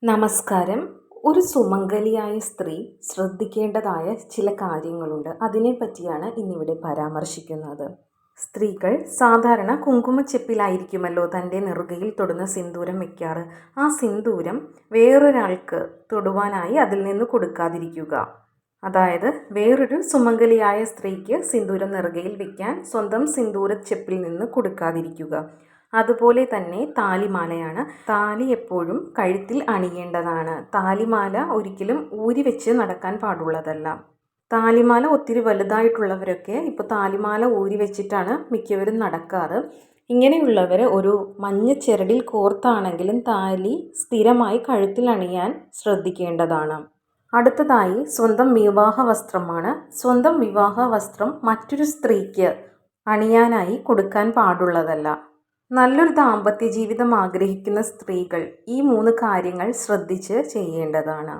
നമസ്കാരം. ഒരു സുമംഗലിയായ സ്ത്രീ ശ്രദ്ധിക്കേണ്ടതായ ചില കാര്യങ്ങളുണ്ട്. അതിനെപ്പറ്റിയാണ് ഇന്നിവിടെ പരാമർശിക്കുന്നത്. സ്ത്രീകൾ സാധാരണ കുങ്കുമച്ചെപ്പിലായിരിക്കുമല്ലോ തൻ്റെ നെറുകയിൽ തൊടുന്ന സിന്ദൂരം വയ്ക്കാറ്. ആ സിന്ദൂരം വേറൊരാൾക്ക് തൊടുവാനായി അതിൽ നിന്ന് കൊടുക്കാതിരിക്കുക. അതായത് വേറൊരു സുമംഗലിയായ സ്ത്രീക്ക് സിന്ദൂരം നെറുകയിൽ വയ്ക്കാൻ സ്വന്തം സിന്ദൂരച്ചെപ്പിൽ നിന്ന് കൊടുക്കാതിരിക്കുക. അതുപോലെ തന്നെ താലിമാലയാണ്. താലി എപ്പോഴും കഴുത്തിൽ അണിയേണ്ടതാണ്. താലിമാല ഒരിക്കലും ഊരി വെച്ച് നടക്കാൻ പാടുള്ളതല്ല. താലിമാല ഒത്തിരി വലുതായിട്ടുള്ളവരൊക്കെ ഇപ്പോൾ താലിമാല ഊരി വെച്ചിട്ടാണ് മിക്കവരും നടക്കാറ്. ഇങ്ങനെയുള്ളവർ ഒരു മഞ്ഞ ചരടിൽ കോർത്താണെങ്കിലും താലി സ്ഥിരമായി കഴുത്തിൽ അണിയാൻ ശ്രദ്ധിക്കേണ്ടതാണ്. അടുത്തതായി സ്വന്തം വിവാഹ വസ്ത്രമാണ്. സ്വന്തം വിവാഹ വസ്ത്രം മറ്റൊരു സ്ത്രീക്ക് അണിയാനായി കൊടുക്കാൻ പാടുള്ളതല്ല. നല്ലൊരു ദാമ്പത്യ ജീവിതം ആഗ്രഹിക്കുന്ന സ്ത്രീകൾ ഈ 3 കാര്യങ്ങൾ ശ്രദ്ധിച്ച് ചെയ്യേണ്ടതാണ്.